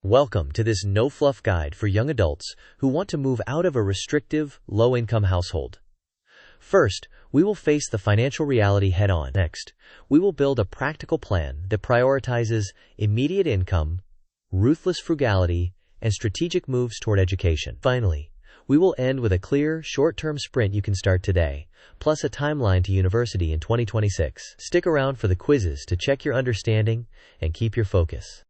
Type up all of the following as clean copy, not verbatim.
Welcome to this no-fluff guide for young adults who want to move out of a restrictive, low-income household. First, we will face the financial reality head-on. Next, we will build a practical plan that prioritizes immediate income, ruthless frugality, and strategic moves toward education. Finally, we will end with a clear, short-term sprint you can start today, plus a timeline to university in 2026. Stick around for the quizzes to check your understanding and keep your focus.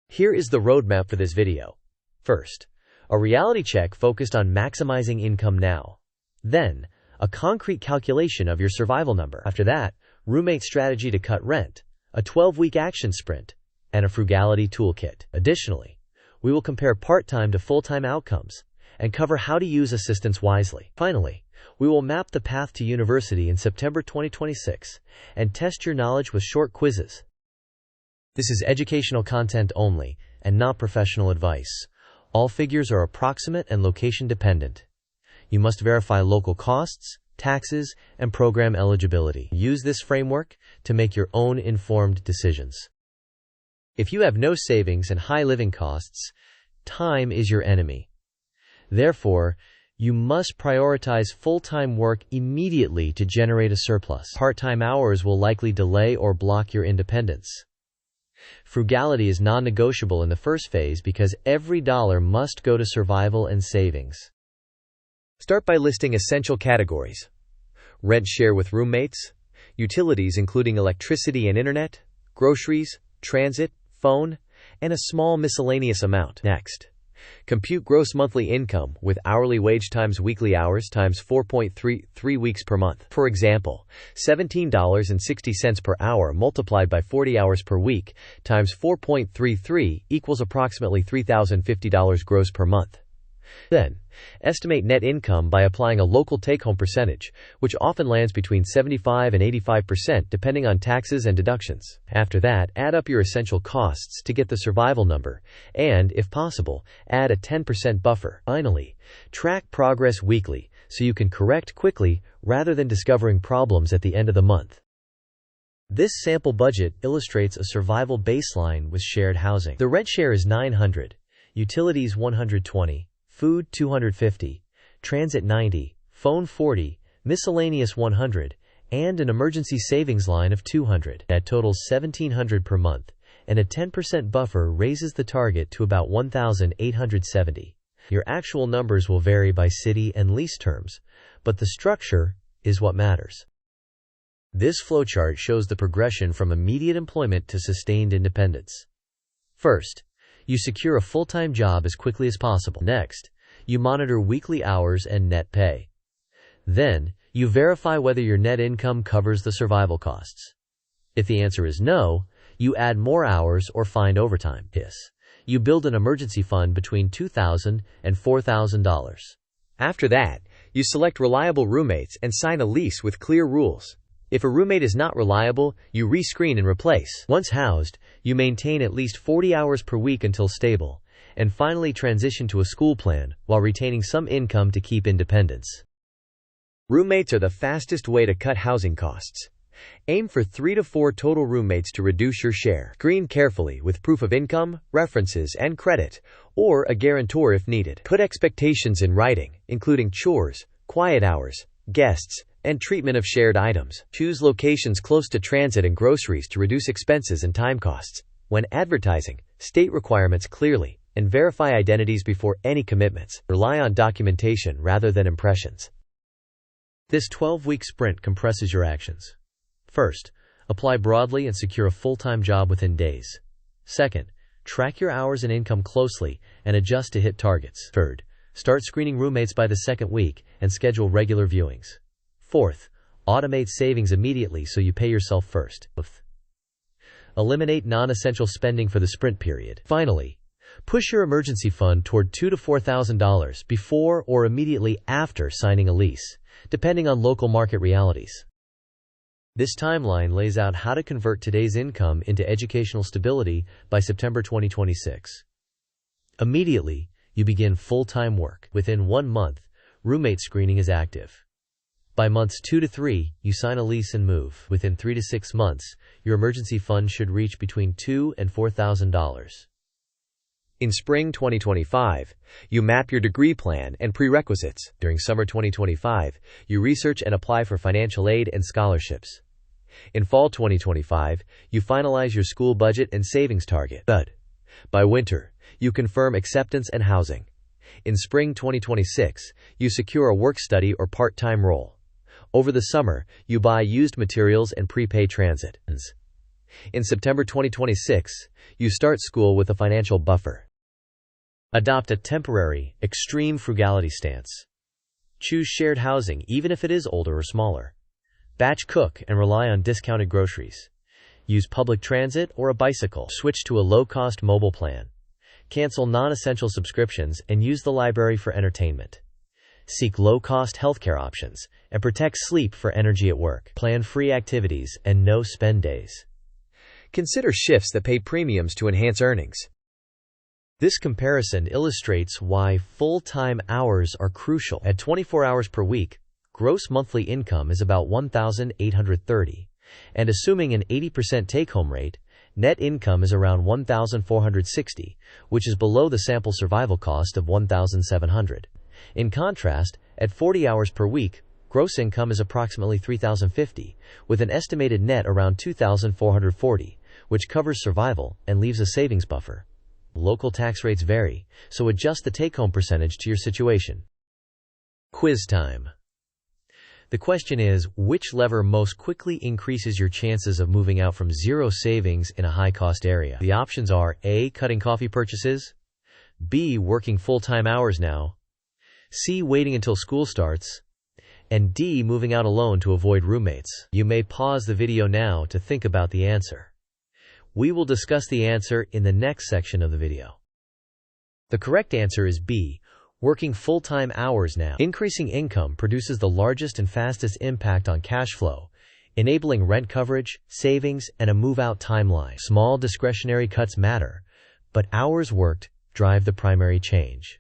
Here is the roadmap for this video. First, a reality check focused on maximizing income now. Then, a concrete calculation of your survival number. After that, roommate strategy to cut rent, a 12-week action sprint, and a frugality toolkit. Additionally, we will compare part-time to full-time outcomes and cover how to use assistance wisely. Finally, we will map the path to university in September 2026 and test your knowledge with short quizzes. This is educational content only and not professional advice. All figures are approximate and location dependent. You must verify local costs, taxes, and program eligibility. Use this framework to make your own informed decisions. If you have no savings and high living costs, time is your enemy. Therefore, you must prioritize full-time work immediately to generate a surplus. Part-time hours will likely delay or block your independence. Frugality is non-negotiable in the first phase because every dollar must go to survival and savings. Start by listing essential categories: rent share with roommates, utilities including electricity and internet, groceries, transit, phone, and a small miscellaneous amount. Next, compute gross monthly income with hourly wage times weekly hours times 4.33 weeks per month. For example, $17.60 per hour multiplied by 40 hours per week times 4.33 equals approximately $3,050 gross per month. Then, estimate net income by applying a local take-home percentage, which often lands between 75% and 85% depending on taxes and deductions. After that, add up your essential costs to get the survival number, and, if possible, add a 10% buffer. Finally, track progress weekly so you can correct quickly rather than discovering problems at the end of the month. This sample budget illustrates a survival baseline with shared housing. The rent share is $900, utilities $120, food $250, transit $90, phone $40, miscellaneous $100, and an emergency savings line of $200. That totals $1,700 per month, and a 10% buffer raises the target to about $1,870. Your actual numbers will vary by city and lease terms, but the structure is what matters. This flowchart shows the progression from immediate employment to sustained independence. First, you secure a full-time job as quickly as possible. Next, you monitor weekly hours and net pay. Then, you verify whether your net income covers the survival costs. If the answer is no, you add more hours or find overtime. You build an emergency fund between $2,000 and $4,000. After that, you select reliable roommates and sign a lease with clear rules. If a roommate is not reliable, you rescreen and replace. Once housed, you maintain at least 40 hours per week until stable, and finally transition to a school plan while retaining some income to keep independence. Roommates are the fastest way to cut housing costs. Aim for 3 to 4 total roommates to reduce your share. Screen carefully with proof of income, references, and credit, or a guarantor if needed. Put expectations in writing, including chores, quiet hours, guests, and treatment of shared items. Choose locations close to transit and groceries to reduce expenses and time costs. When advertising, state requirements clearly, and verify identities before any commitments. Rely on documentation rather than impressions. This 12-week sprint compresses your actions. First, apply broadly and secure a full-time job within days. Second, track your hours and income closely and adjust to hit targets. Third, start screening roommates by the second week and schedule regular viewings. Fourth, automate savings immediately so you pay yourself first. Fifth, eliminate non-essential spending for the sprint period. Finally, push your emergency fund toward $2,000 to $4,000 before or immediately after signing a lease, depending on local market realities. This timeline lays out how to convert today's income into educational stability by September 2026. Immediately, you begin full-time work. Within 1 month, roommate screening is active. By months 2 to 3, you sign a lease and move. Within 3 to 6 months, your emergency fund should reach between $2,000 and $4,000. In spring 2025, you map your degree plan and prerequisites. During summer 2025, you research and apply for financial aid and scholarships. In fall 2025, you finalize your school budget and savings target. By winter, you confirm acceptance and housing. In spring 2026, you secure a work-study or part-time role. Over the summer, you buy used materials and prepay transit. In September 2026, you start school with a financial buffer. Adopt a temporary, extreme frugality stance. Choose shared housing even if it is older or smaller. Batch cook and rely on discounted groceries. Use public transit or a bicycle. Switch to a low-cost mobile plan. Cancel non-essential subscriptions and use the library for entertainment. Seek low-cost healthcare options and protect sleep for energy at work. Plan free activities and no spend days. Consider shifts that pay premiums to enhance earnings. This comparison illustrates why full-time hours are crucial. At 24 hours per week, gross monthly income is about $1,830, and assuming an 80% take-home rate, net income is around $1,460, which is below the sample survival cost of $1,700. In contrast, at 40 hours per week, gross income is approximately $3,050, with an estimated net around $2,440, which covers survival and leaves a savings buffer. Local tax rates vary, so adjust the take-home percentage to your situation. Quiz time. The question is, which lever most quickly increases your chances of moving out from zero savings in a high-cost area? The options are A. Cutting coffee purchases, B. Working full-time hours now, C. Waiting until school starts, and D. Moving out alone to avoid roommates. You may pause the video now to think about the answer. We will discuss the answer in the next section of the video. The correct answer is B. Working full-time hours now. Increasing income produces the largest and fastest impact on cash flow, enabling rent coverage, savings, and a move-out timeline. Small discretionary cuts matter, but hours worked drive the primary change.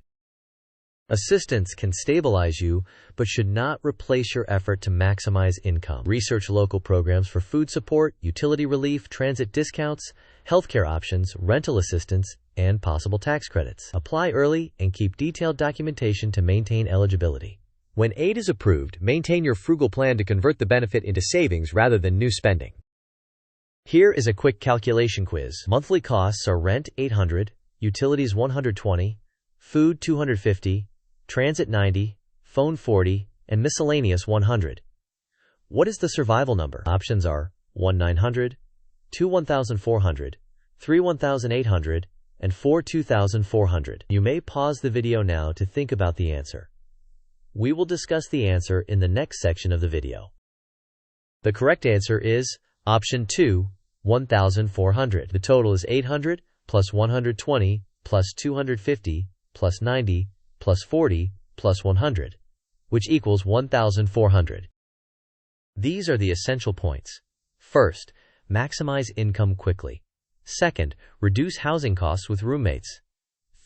Assistance can stabilize you, but should not replace your effort to maximize income. Research local programs for food support, utility relief, transit discounts, healthcare options, rental assistance, and possible tax credits. Apply early and keep detailed documentation to maintain eligibility. When aid is approved, maintain your frugal plan to convert the benefit into savings rather than new spending. Here is a quick calculation quiz. Monthly costs are rent $800, utilities $120, food $250, transit $90, phone $40, and miscellaneous $100. What is the survival number? Options are 1-900, 2-1400, 3-1800, and 4-2400. You may pause the video now to think about the answer. We will discuss the answer in the next section of the video. The correct answer is option 2, 1,400. The total is 800 plus 120 plus 250 plus 90 plus 40 plus 100, which equals 1,400. These are the essential points. First, maximize income quickly. Second, reduce housing costs with roommates.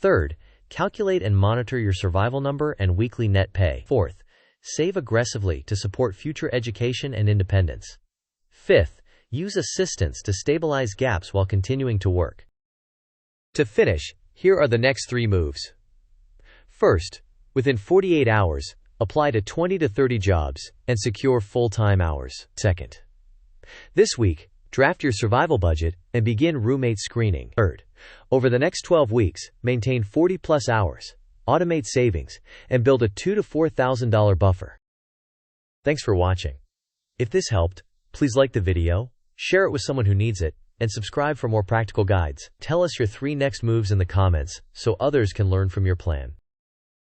Third, calculate and monitor your survival number and weekly net pay. Fourth, save aggressively to support future education and independence. Fifth, use assistance to stabilize gaps while continuing to work. To finish, here are the next 3 moves. First, within 48 hours, apply to 20 to 30 jobs and secure full-time hours. Second, this week, draft your survival budget and begin roommate screening. Third, over the next 12 weeks, maintain 40-plus hours, automate savings, and build a $2,000 to $4,000 buffer. Thanks for watching. If this helped, please like the video, share it with someone who needs it, and subscribe for more practical guides. Tell us your 3 next moves in the comments so others can learn from your plan.